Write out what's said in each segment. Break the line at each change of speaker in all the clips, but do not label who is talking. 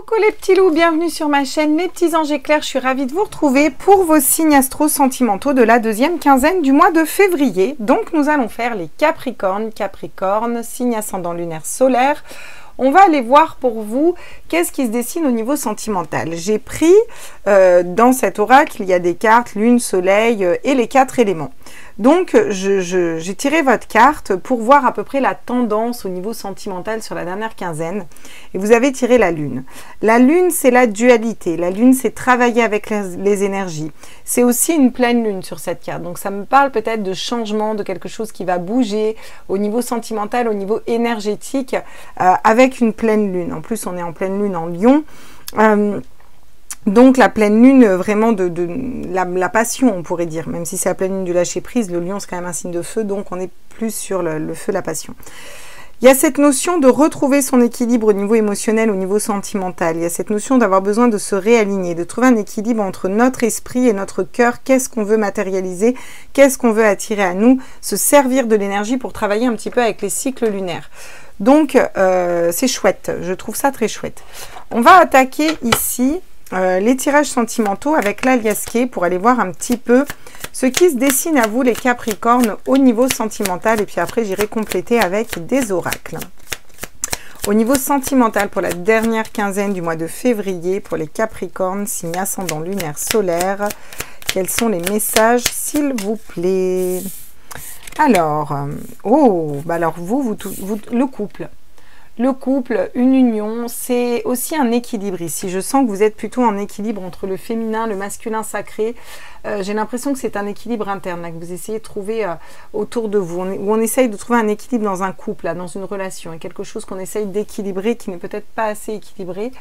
Coucou les petits loups, bienvenue sur ma chaîne mes petits anges éclairs, je suis ravie de vous retrouver pour vos signes astro sentimentaux de la deuxième quinzaine du mois de février. Donc nous allons faire les Capricornes, signe ascendant lunaire solaire. On va aller voir pour vous qu'est-ce qui se dessine au niveau sentimental. J'ai pris dans cet oracle, il y a des cartes, lune, soleil et les 4 éléments. Donc, j'ai tiré votre carte pour voir à peu près la tendance au niveau sentimental sur la dernière quinzaine. Et vous avez tiré la lune. La lune, c'est la dualité. La lune, c'est travailler avec les énergies. C'est aussi une pleine lune sur cette carte. Donc, ça me parle peut-être de changement, de quelque chose qui va bouger au niveau sentimental, au niveau énergétique, avec une pleine lune. En plus, on est en pleine lune en Lion. Donc la pleine lune, vraiment de la passion, on pourrait dire, même si c'est la pleine lune du lâcher prise, le lion c'est quand même un signe de feu, donc on est plus sur le feu, la passion. Il y a cette notion de retrouver son équilibre au niveau émotionnel, au niveau sentimental. Il y a cette notion d'avoir besoin de se réaligner, de trouver un équilibre entre notre esprit et notre cœur. Qu'est-ce qu'on veut matérialiser? Qu'est-ce qu'on veut attirer à nous? Se servir de l'énergie pour travailler un petit peu avec les cycles lunaires. Donc c'est chouette, je trouve ça très chouette. On va attaquer ici les tirages sentimentaux avec l'aliasqué pour aller voir un petit peu ce qui se dessine à vous les Capricornes au niveau sentimental, et puis après j'irai compléter avec des oracles. Au niveau sentimental pour la dernière quinzaine du mois de février pour les Capricornes, signe ascendant lunaire solaire, quels sont les messages s'il vous plaît? Alors, alors vous, le couple. Le couple, une union, c'est aussi un équilibre ici. Je sens que vous êtes plutôt en équilibre entre le féminin, le masculin sacré. J'ai l'impression que c'est un équilibre interne là, que vous essayez de trouver autour de vous. Où on essaye de trouver un équilibre dans un couple, là, dans une relation. Et quelque chose qu'on essaye d'équilibrer qui n'est peut-être pas assez équilibré.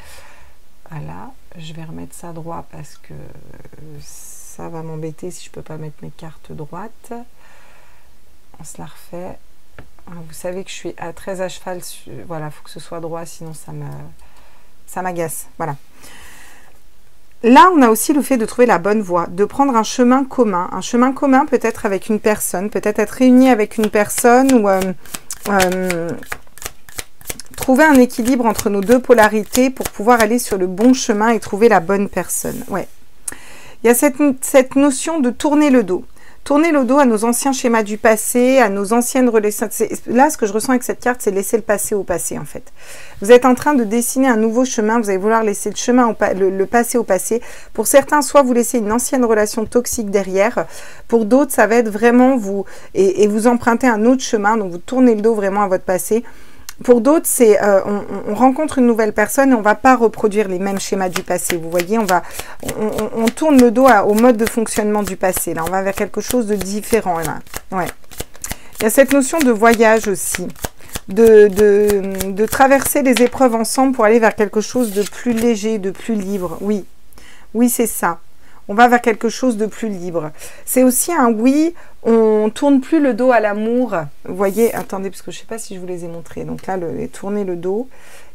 Voilà, je vais remettre ça droit parce que ça va m'embêter si je ne peux pas mettre mes cartes droites. On se la refait. Vous savez que je suis très à cheval, voilà, il faut que ce soit droit, sinon ça m'agace, voilà. Là, on a aussi le fait de trouver la bonne voie, de prendre un chemin commun peut-être avec une personne, peut-être être réuni avec une personne, ou trouver un équilibre entre nos deux polarités pour pouvoir aller sur le bon chemin et trouver la bonne personne, ouais. Il y a cette notion de tourner le dos. Tourner le dos à nos anciens schémas du passé, à nos anciennes relations. Là, ce que je ressens avec cette carte, c'est laisser le passé au passé, en fait. Vous êtes en train de dessiner un nouveau chemin. Vous allez vouloir laisser le passé au passé. Pour certains, soit vous laissez une ancienne relation toxique derrière. Pour d'autres, ça va être vraiment vous... Et vous empruntez un autre chemin. Donc, vous tournez le dos vraiment à votre passé. Pour d'autres, c'est on rencontre une nouvelle personne et on ne va pas reproduire les mêmes schémas du passé. Vous voyez, on tourne le dos au mode de fonctionnement du passé. Là, on va vers quelque chose de différent. Là. Ouais. Il y a cette notion de voyage aussi, de traverser les épreuves ensemble pour aller vers quelque chose de plus léger, de plus libre. Oui, oui, c'est ça. On va vers quelque chose de plus libre. C'est aussi un oui, on tourne plus le dos à l'amour. Vous voyez, attendez, parce que je ne sais pas si je vous les ai montrés. Donc là, tourner le dos.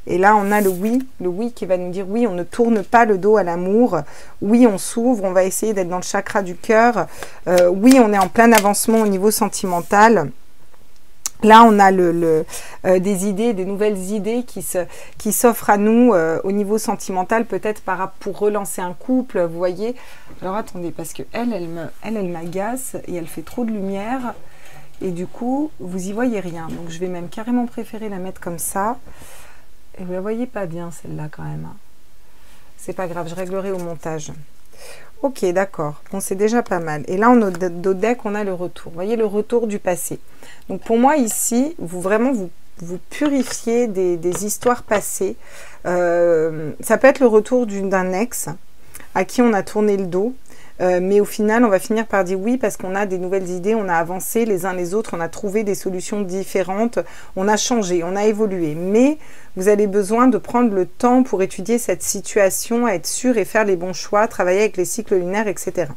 Et là, on a le oui qui va nous dire oui, on ne tourne pas le dos à l'amour. Oui, on s'ouvre, on va essayer d'être dans le chakra du cœur. Oui, on est en plein avancement au niveau sentimental. Là, on a des idées, des nouvelles idées qui s'offrent à nous au niveau sentimental, peut-être pour relancer un couple, vous voyez. Alors, attendez, parce que elle m'agace et elle fait trop de lumière. Et du coup, vous y voyez rien. Donc, je vais même carrément préférer la mettre comme ça. Et vous la voyez pas bien, celle-là, quand même. C'est pas grave, je réglerai au montage. Ok, d'accord. Bon, c'est déjà pas mal. Et là, on a au deck, on a le retour. Vous voyez, le retour du passé. Donc, pour moi, ici, vous purifiez des histoires passées. Ça peut être le retour d'un ex à qui on a tourné le dos. Mais au final, on va finir par dire oui parce qu'on a des nouvelles idées, on a avancé les uns les autres, on a trouvé des solutions différentes, on a changé, on a évolué. Mais vous avez besoin de prendre le temps pour étudier cette situation, être sûr et faire les bons choix, travailler avec les cycles lunaires, etc.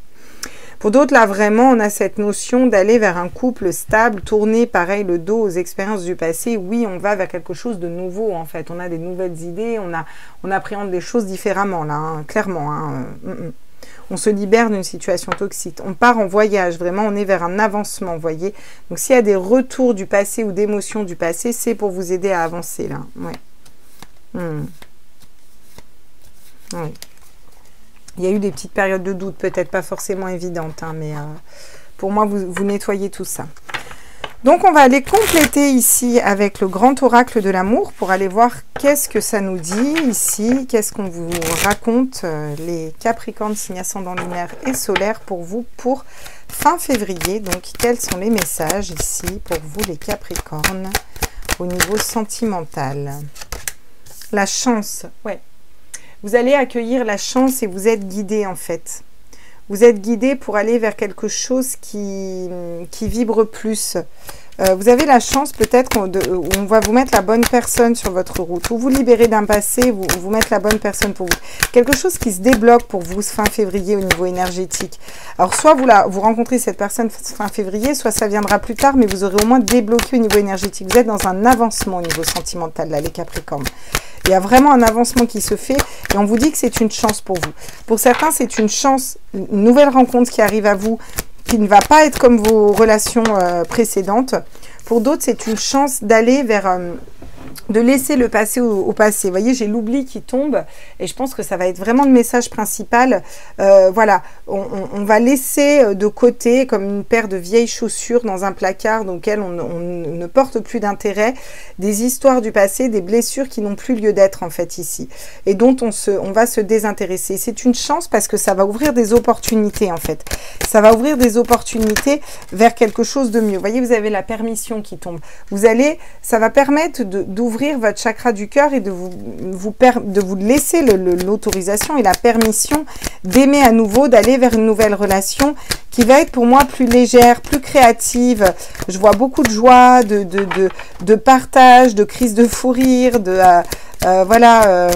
Pour d'autres, là, vraiment, on a cette notion d'aller vers un couple stable, tourner, pareil, le dos aux expériences du passé. Oui, on va vers quelque chose de nouveau, en fait. On a des nouvelles idées, on appréhende les choses différemment, là, hein, clairement. Hein. On se libère d'une situation toxique. On part en voyage, vraiment, on est vers un avancement, vous voyez. Donc, s'il y a des retours du passé ou d'émotions du passé, c'est pour vous aider à avancer, là. Ouais. Oui. Il y a eu des petites périodes de doute, peut-être pas forcément évidentes, hein, mais pour moi, vous nettoyez tout ça. Donc, on va aller compléter ici avec le grand oracle de l'amour pour aller voir qu'est-ce que ça nous dit ici, qu'est-ce qu'on vous raconte, les Capricornes, signes ascendant lunaire et solaire pour vous pour fin février. Donc, quels sont les messages ici pour vous, les Capricornes, au niveau sentimental? La chance, ouais. Vous allez accueillir la chance et vous êtes guidé en fait. Vous êtes guidé pour aller vers quelque chose qui vibre plus. Vous avez la chance peut-être qu'on va vous mettre la bonne personne sur votre route. Ou vous libérer d'un passé, vous mettre la bonne personne pour vous. Quelque chose qui se débloque pour vous fin février au niveau énergétique. Alors soit vous rencontrez cette personne fin février, soit ça viendra plus tard, mais vous aurez au moins débloqué au niveau énergétique. Vous êtes dans un avancement au niveau sentimental, là, les Capricornes. Il y a vraiment un avancement qui se fait et on vous dit que c'est une chance pour vous. Pour certains, c'est une chance, une nouvelle rencontre qui arrive à vous, qui ne va pas être comme vos relations précédentes. Pour d'autres, c'est une chance d'aller vers... de laisser le passé au passé. Vous voyez, j'ai l'oubli qui tombe et je pense que ça va être vraiment le message principal. Voilà, on va laisser de côté comme une paire de vieilles chaussures dans un placard dans lequel on ne porte plus d'intérêt, des histoires du passé, des blessures qui n'ont plus lieu d'être en fait ici et dont on va se désintéresser. C'est une chance parce que ça va ouvrir des opportunités en fait. Ça va ouvrir des opportunités vers quelque chose de mieux. Vous voyez, vous avez la permission qui tombe. Ça va permettre d'ouvrir votre chakra du cœur et de vous laisser l'autorisation et la permission d'aimer à nouveau, d'aller vers une nouvelle relation qui va être pour moi plus légère, plus créative. Je vois beaucoup de joie, de partage, de crise de fou rire, voilà,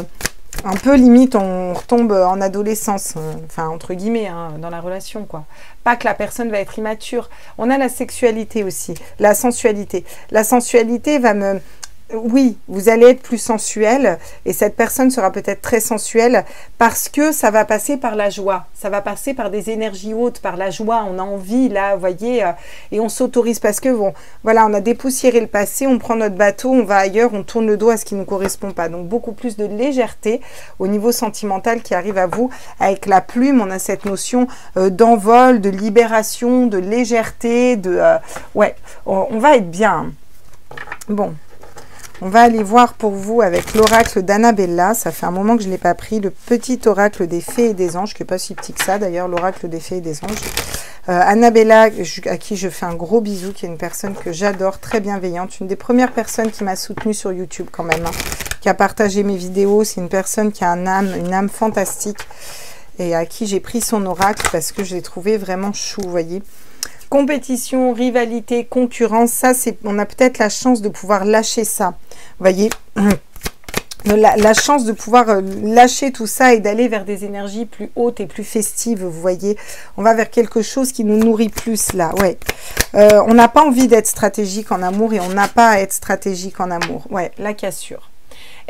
un peu limite on retombe en adolescence, enfin entre guillemets, hein, dans la relation quoi. Pas que la personne va être immature. On a la sexualité aussi, la sensualité. La sensualité va me... Oui, vous allez être plus sensuel et cette personne sera peut-être très sensuelle parce que ça va passer par la joie, ça va passer par des énergies hautes, par la joie, on a envie là, vous voyez, et on s'autorise parce que bon, voilà, on a dépoussiéré le passé, on prend notre bateau, on va ailleurs, on tourne le dos à ce qui ne nous correspond pas. Donc beaucoup plus de légèreté au niveau sentimental qui arrive à vous. Avec la plume, on a cette notion d'envol, de libération, de légèreté, ouais, on va être bien. Bon. On va aller voir pour vous avec l'oracle d'Annabella. Ça fait un moment que je ne l'ai pas pris. Le petit oracle des fées et des anges, qui n'est pas si petit que ça d'ailleurs, l'oracle des fées et des anges. Annabella, à qui je fais un gros bisou, qui est une personne que j'adore, très bienveillante. Une des premières personnes qui m'a soutenue sur YouTube quand même, hein, qui a partagé mes vidéos. C'est une personne qui a une âme fantastique et à qui j'ai pris son oracle parce que je l'ai trouvé vraiment chou, vous voyez. Compétition, rivalité, concurrence, ça, on a peut-être la chance de pouvoir lâcher ça. Vous voyez, la chance de pouvoir lâcher tout ça et d'aller vers des énergies plus hautes et plus festives, vous voyez. On va vers quelque chose qui nous nourrit plus, là, ouais. On n'a pas envie d'être stratégique en amour et on n'a pas à être stratégique en amour. Ouais, la cassure.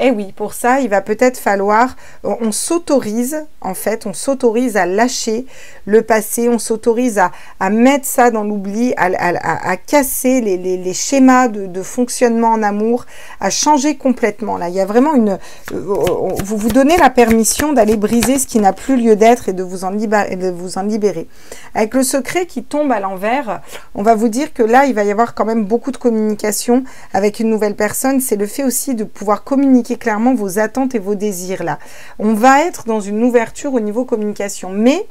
Et oui, pour ça, il va peut-être falloir, on s'autorise, en fait, on s'autorise à lâcher le passé, on s'autorise à mettre ça dans l'oubli, à casser les schémas de fonctionnement en amour, à changer complètement. Là, il y a vraiment vous vous donnez la permission d'aller briser ce qui n'a plus lieu d'être et de vous en libérer. Avec le secret qui tombe à l'envers, on va vous dire que là, il va y avoir quand même beaucoup de communication avec une nouvelle personne. C'est le fait aussi de pouvoir communiquer clairement vos attentes et vos désirs là. On va être dans une ouverture au niveau communication, mais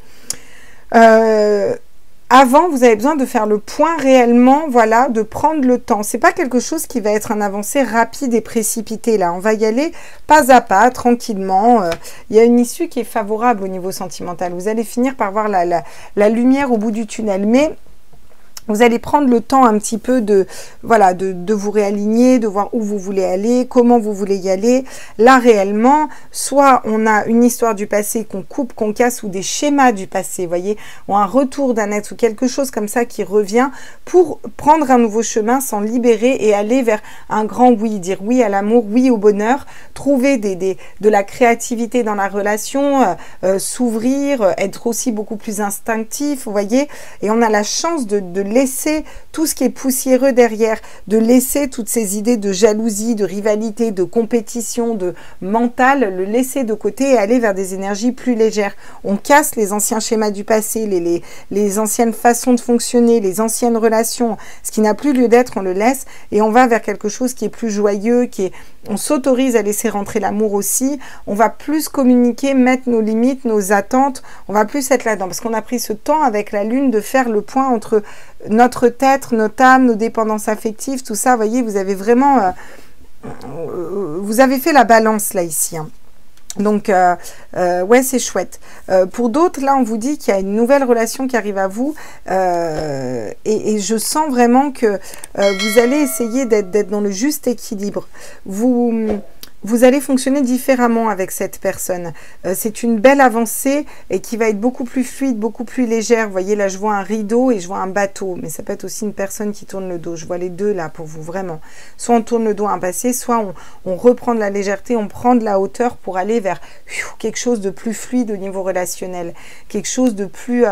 avant, vous avez besoin de faire le point réellement, voilà, de prendre le temps. C'est pas quelque chose qui va être un avancée rapide et précipité là. On va y aller pas à pas, tranquillement. Il y a une issue qui est favorable au niveau sentimental. Vous allez finir par voir la lumière au bout du tunnel, mais vous allez prendre le temps un petit peu de vous réaligner, de voir où vous voulez aller, comment vous voulez y aller. Là, réellement, soit on a une histoire du passé qu'on coupe, qu'on casse, ou des schémas du passé, vous voyez, ou un retour d'un être, ou quelque chose comme ça qui revient pour prendre un nouveau chemin, s'en libérer et aller vers un grand oui, dire oui à l'amour, oui au bonheur, trouver de la créativité dans la relation, s'ouvrir, être aussi beaucoup plus instinctif, vous voyez, et on a la chance de laisser tout ce qui est poussiéreux derrière, de laisser toutes ces idées de jalousie, de rivalité, de compétition, de mental, le laisser de côté et aller vers des énergies plus légères. On casse les anciens schémas du passé, les anciennes façons de fonctionner, les anciennes relations, ce qui n'a plus lieu d'être, on le laisse et on va vers quelque chose qui est plus joyeux, on s'autorise à laisser rentrer l'amour aussi, on va plus communiquer, mettre nos limites, nos attentes, on va plus être là-dedans, parce qu'on a pris ce temps avec la lune de faire le point entre notre tête, notre âme, nos dépendances affectives, tout ça, vous voyez, vous avez vraiment, vous avez fait la balance là ici, hein. Donc, ouais, c'est chouette. Pour d'autres, là, on vous dit qu'il y a une nouvelle relation qui arrive à vous et je sens vraiment que vous allez essayer d'être dans le juste équilibre. Vous allez fonctionner différemment avec cette personne. C'est une belle avancée et qui va être beaucoup plus fluide, beaucoup plus légère. Vous voyez, là, je vois un rideau et je vois un bateau. Mais ça peut être aussi une personne qui tourne le dos. Je vois les deux là pour vous, vraiment. Soit on tourne le dos à un passé, soit on reprend de la légèreté, on prend de la hauteur pour aller vers quelque chose de plus fluide au niveau relationnel. Quelque chose de plus...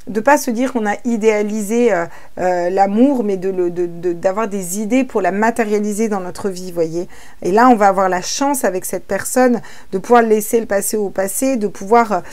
de pas se dire qu'on a idéalisé l'amour, mais d'avoir des idées pour la matérialiser dans notre vie, voyez. Et là, on va avoir la chance avec cette personne de pouvoir laisser le passé au passé, de pouvoir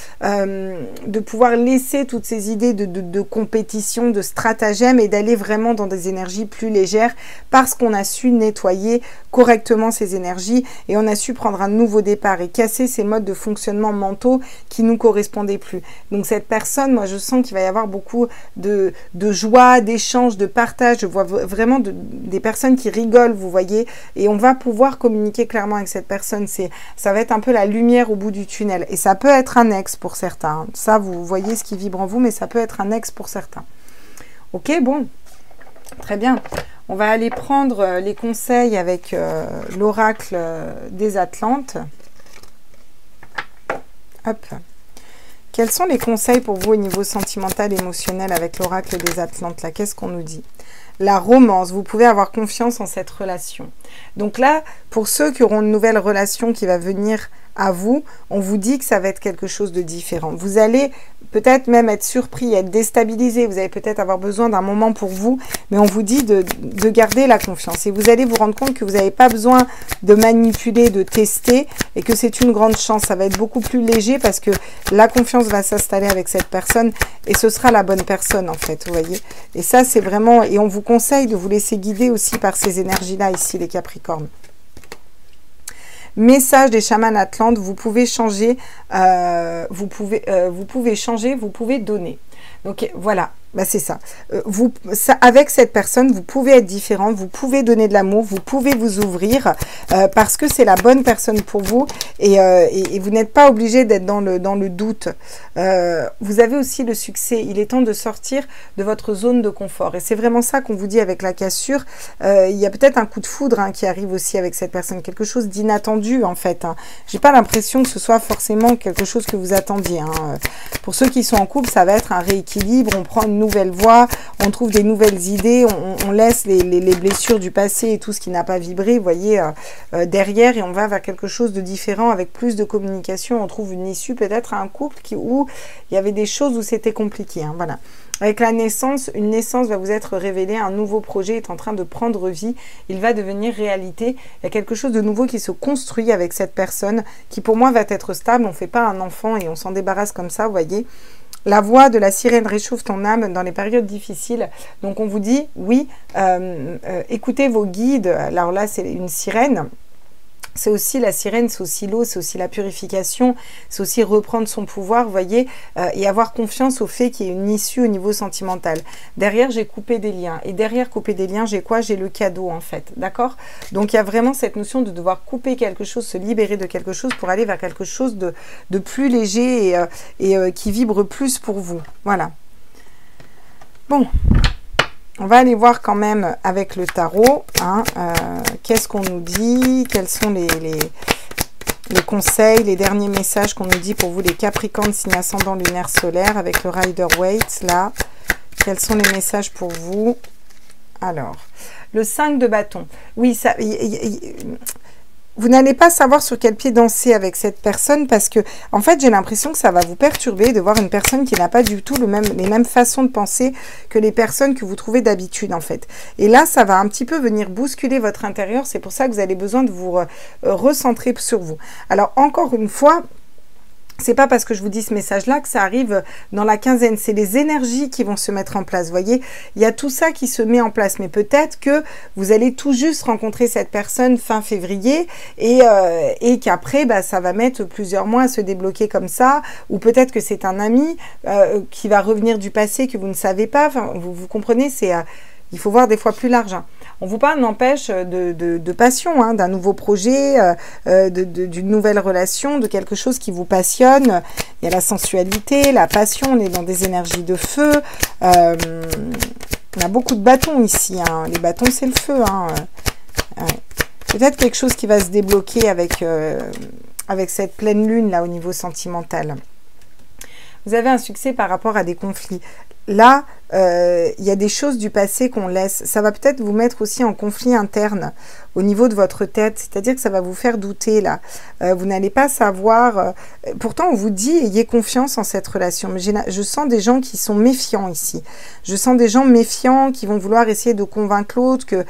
laisser toutes ces idées de compétition, de stratagème et d'aller vraiment dans des énergies plus légères parce qu'on a su nettoyer correctement ces énergies et on a su prendre un nouveau départ et casser ces modes de fonctionnement mentaux qui nous correspondaient plus. Donc cette personne, moi je sens qu'il va y avoir beaucoup de joie, d'échange, de partage. Je vois vraiment des personnes qui rigolent, vous voyez, et on va pouvoir communiquer clairement avec cette personne. Ça va être un peu la lumière au bout du tunnel. Et ça peut être un ex pour certains. Ça, vous voyez ce qui vibre en vous, mais ça peut être un ex pour certains. Ok, bon, très bien. On va aller prendre les conseils avec l'oracle des Atlantes. Hop. Quels sont les conseils pour vous au niveau sentimental, émotionnel avec l'oracle des Atlantes là? Qu'est-ce qu'on nous dit? La romance, vous pouvez avoir confiance en cette relation. Donc là, pour ceux qui auront une nouvelle relation qui va venir à vous, on vous dit que ça va être quelque chose de différent. Vous allez peut-être même être surpris, être déstabilisé, vous allez peut-être avoir besoin d'un moment pour vous, mais on vous dit de garder la confiance. Et vous allez vous rendre compte que vous n'avez pas besoin de manipuler, de tester, et que c'est une grande chance. Ça va être beaucoup plus léger parce que la confiance va s'installer avec cette personne, et ce sera la bonne personne en fait, vous voyez. Et ça c'est vraiment, et on vous conseille de vous laisser guider aussi par ces énergies-là ici, les Capricornes. Message des chamans Atlantes, vous pouvez changer, vous pouvez changer, vous pouvez donner. Donc voilà, bah c'est ça. Avec cette personne, vous pouvez être différente, vous pouvez donner de l'amour, vous pouvez vous ouvrir parce que c'est la bonne personne pour vous et vous n'êtes pas obligé d'être dans le doute. Vous avez aussi le succès. Il est temps de sortir de votre zone de confort. Et c'est vraiment ça qu'on vous dit avec la cassure. Il y a peut-être un coup de foudre qui arrive aussi avec cette personne, quelque chose d'inattendu en fait. J'ai pas l'impression que ce soit forcément quelque chose que vous attendiez. Pour ceux qui sont en couple, ça va être un rééquilibre, on prend une nouvelle voie, on trouve des nouvelles idées, on laisse les blessures du passé et tout ce qui n'a pas vibré, vous voyez, derrière, et on va vers quelque chose de différent avec plus de communication. On trouve une issue peut-être à un couple où il y avait des choses où c'était compliqué, voilà. Avec la naissance, une naissance va vous être révélée, un nouveau projet est en train de prendre vie, il va devenir réalité. Il y a quelque chose de nouveau qui se construit avec cette personne qui pour moi va être stable. On ne fait pas un enfant et on s'en débarrasse comme ça, vous voyez. La voix de la sirène réchauffe ton âme dans les périodes difficiles. Donc on vous dit, oui, écoutez vos guides. Alors là, c'est une sirène. C'est aussi la sirène, c'est aussi l'eau, c'est aussi la purification, c'est aussi reprendre son pouvoir, vous voyez, et avoir confiance au fait qu'il y ait une issue au niveau sentimental. Derrière, j'ai coupé des liens. Et derrière couper des liens, j'ai quoi? J'ai le cadeau, en fait. D'accord? Donc, il y a vraiment cette notion de devoir couper quelque chose, se libérer de quelque chose pour aller vers quelque chose de plus léger et qui vibre plus pour vous. Voilà. Bon. On va aller voir quand même avec le tarot, qu'est-ce qu'on nous dit, quels sont les conseils, les derniers messages qu'on nous dit pour vous, les Capricornes, signe ascendant lunaire solaire, avec le Rider-Waite, là. Quels sont les messages pour vous? Alors, le 5 de bâton. Oui, ça... vous n'allez pas savoir sur quel pied danser avec cette personne parce que, en fait, j'ai l'impression que ça va vous perturber de voir une personne qui n'a pas du tout les mêmes façons de penser que les personnes que vous trouvez d'habitude, en fait. Et là, ça va un petit peu venir bousculer votre intérieur. C'est pour ça que vous avez besoin de vous recentrer sur vous. Alors, encore une fois, c'est pas parce que je vous dis ce message-là que ça arrive dans la quinzaine. C'est les énergies qui vont se mettre en place. Vous voyez, il y a tout ça qui se met en place. Mais peut-être que vous allez tout juste rencontrer cette personne fin février et qu'après, bah, ça va mettre plusieurs mois à se débloquer comme ça. Ou peut-être que c'est un ami qui va revenir du passé que vous ne savez pas. Enfin, vous comprenez, il faut voir des fois plus large. Hein. On vous parle, n'empêche, de passion, hein, d'un nouveau projet, d'une nouvelle relation, de quelque chose qui vous passionne. Il y a la sensualité, la passion, on est dans des énergies de feu. On a beaucoup de bâtons ici. Hein. Les bâtons, c'est le feu. Hein. Ouais. Peut-être quelque chose qui va se débloquer avec cette pleine lune, là, au niveau sentimental. Vous avez un succès par rapport à des conflits. Là, il y a des choses du passé qu'on laisse. Ça va peut-être vous mettre aussi en conflit interne au niveau de votre tête. C'est-à-dire que ça va vous faire douter, là. Vous n'allez pas savoir... pourtant, on vous dit, ayez confiance en cette relation. Mais je sens des gens qui sont méfiants ici. Je sens des gens méfiants qui vont vouloir essayer de convaincre l'autre, que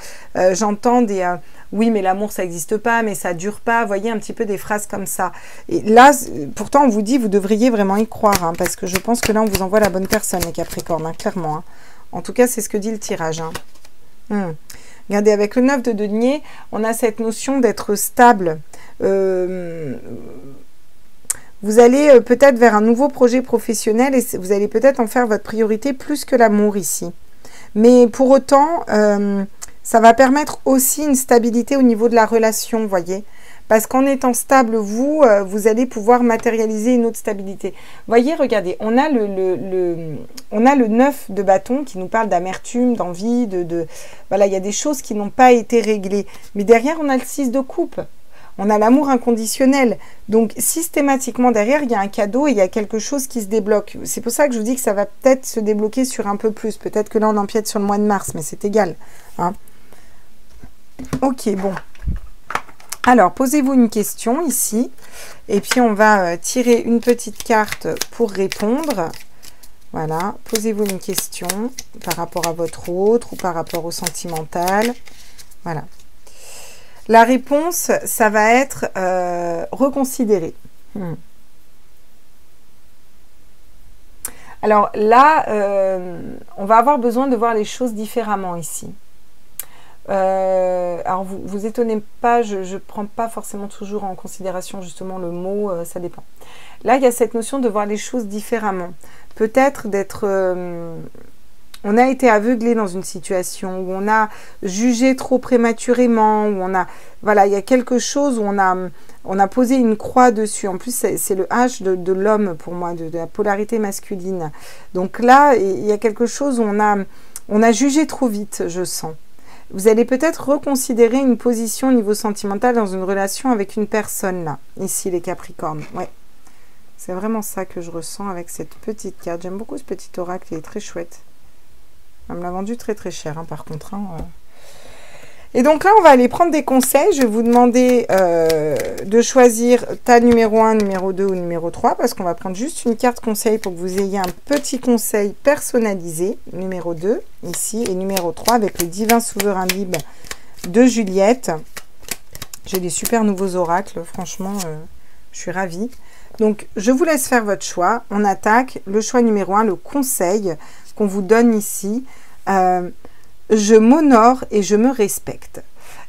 j'entends des... oui, mais l'amour, ça n'existe pas, mais ça ne dure pas. Vous voyez, un petit peu des phrases comme ça. Et là, pourtant, on vous dit, vous devriez vraiment y croire, hein, parce que je pense que là, on vous envoie la bonne personne, les Capricornes, hein, clairement. Hein. En tout cas, c'est ce que dit le tirage. Hein. Regardez, avec le 9 de denier, on a cette notion d'être stable. Vous allez peut-être vers un nouveau projet professionnel et vous allez peut-être en faire votre priorité plus que l'amour ici. Mais pour autant... ça va permettre aussi une stabilité au niveau de la relation, vous voyez. Parce qu'en étant stable, vous allez pouvoir matérialiser une autre stabilité. Vous voyez, regardez, on a le 9 de bâton qui nous parle d'amertume, d'envie, voilà, il y a des choses qui n'ont pas été réglées. Mais derrière, on a le 6 de coupe. On a l'amour inconditionnel. Donc, systématiquement, derrière, il y a un cadeau et il y a quelque chose qui se débloque. C'est pour ça que je vous dis que ça va peut-être se débloquer sur un peu plus. Peut-être que là, on empiète sur le mois de mars, mais c'est égal. Hein. Ok, bon. Alors, posez-vous une question ici. Et puis, on va tirer une petite carte pour répondre. Voilà. Posez-vous une question par rapport à votre autre ou par rapport au sentimental. Voilà. La réponse, ça va être reconsidérer. Alors là, on va avoir besoin de voir les choses différemment ici. Alors vous étonnez pas, je ne prends pas forcément toujours en considération justement le mot, ça dépend. Là, il y a cette notion de voir les choses différemment. Peut-être d'être... on a été aveuglé dans une situation où on a jugé trop prématurément, où on a... Voilà, il y a quelque chose où on a posé une croix dessus. En plus, c'est le H de l'homme pour moi, de la polarité masculine. Donc là, il y a quelque chose où on a jugé trop vite, je sens. Vous allez peut-être reconsidérer une position au niveau sentimental dans une relation avec une personne, là. Ici, les Capricornes. Ouais. C'est vraiment ça que je ressens avec cette petite carte. J'aime beaucoup ce petit oracle, il est très chouette. On me l'a vendu très très cher, hein, par contre. Hein. Et donc là, on va aller prendre des conseils. Je vais vous demander de choisir ta numéro 1, numéro 2 ou numéro 3, parce qu'on va prendre juste une carte conseil pour que vous ayez un petit conseil personnalisé. Numéro 2, ici, et numéro 3, avec le divin souverain libre de Juliette. J'ai des super nouveaux oracles, franchement, je suis ravie. Donc, je vous laisse faire votre choix. On attaque le choix numéro 1, le conseil qu'on vous donne ici. Je m'honore et je me respecte.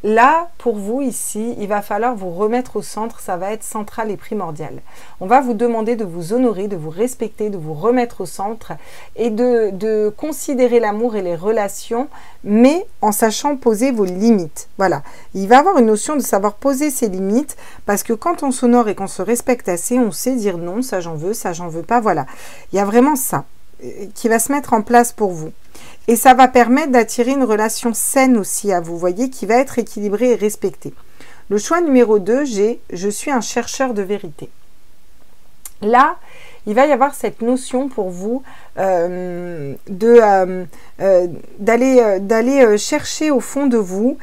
Là, pour vous ici, il va falloir vous remettre au centre, ça va être central et primordial. On va vous demander de vous honorer, de vous respecter, de vous remettre au centre et de considérer l'amour et les relations, mais en sachant poser vos limites. Voilà, il va y avoir une notion de savoir poser ses limites, parce que quand on s'honore et qu'on se respecte assez, on sait dire non, ça j'en veux pas, voilà. Il y a vraiment ça qui va se mettre en place pour vous. Et ça va permettre d'attirer une relation saine aussi à vous, voyez, qui va être équilibrée et respectée. Le choix numéro 2, je suis un chercheur de vérité. Là, il va y avoir cette notion pour vous d'aller chercher au fond de vous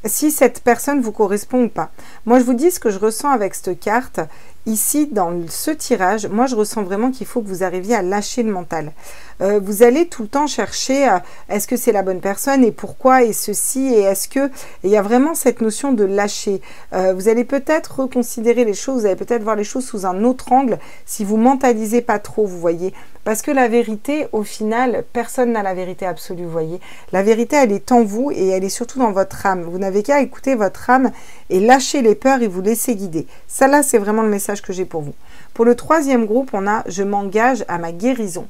si cette personne vous correspond ou pas. Moi, je vous dis ce que je ressens avec cette carte. Ici, dans ce tirage, moi, je ressens vraiment qu'il faut que vous arriviez à lâcher le mental. Vous allez tout le temps chercher est-ce que c'est la bonne personne et pourquoi et ceci et est-ce que... Il y a vraiment cette notion de lâcher. Vous allez peut-être reconsidérer les choses, vous allez peut-être voir les choses sous un autre angle si vous mentalisez pas trop, vous voyez. Parce que la vérité, au final, personne n'a la vérité absolue, vous voyez. La vérité, elle est en vous et elle est surtout dans votre âme. Vous n'avez qu'à écouter votre âme et lâcher les peurs et vous laisser guider. Ça, là, c'est vraiment le message que j'ai pour vous. Pour le troisième groupe, on a « Je m'engage à ma guérison ».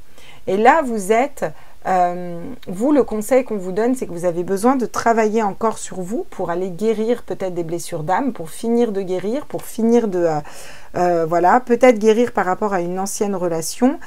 Et là, vous êtes... vous, le conseil qu'on vous donne, c'est que vous avez besoin de travailler encore sur vous pour aller guérir peut-être des blessures d'âme, pour finir de guérir, pour finir de... voilà, peut-être guérir par rapport à une ancienne relation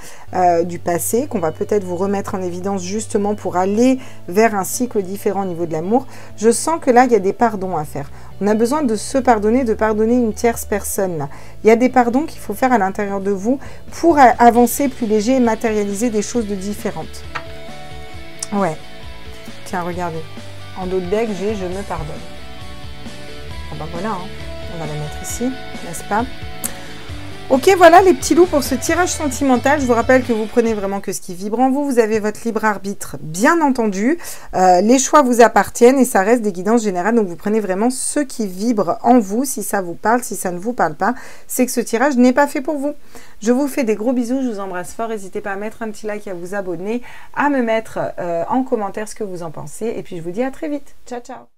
du passé, qu'on va peut-être vous remettre en évidence justement pour aller vers un cycle différent au niveau de l'amour. Je sens que là, il y a des pardons à faire. On a besoin de se pardonner, de pardonner une tierce personne. Là. Il y a des pardons qu'il faut faire à l'intérieur de vous pour avancer plus léger et matérialiser des choses de différentes. Ouais. Tiens, regardez. En dos de deck, j'ai « Je me pardonne ». Ah ben voilà, hein. On va la mettre ici, n'est-ce pas? Ok, voilà les petits loups pour ce tirage sentimental. Je vous rappelle que vous prenez vraiment que ce qui vibre en vous. Vous avez votre libre arbitre, bien entendu. Les choix vous appartiennent et ça reste des guidances générales. Donc, vous prenez vraiment ce qui vibre en vous. Si ça vous parle, si ça ne vous parle pas, c'est que ce tirage n'est pas fait pour vous. Je vous fais des gros bisous. Je vous embrasse fort. N'hésitez pas à mettre un petit like, à vous abonner, à me mettre en commentaire ce que vous en pensez. Et puis, je vous dis à très vite. Ciao, ciao.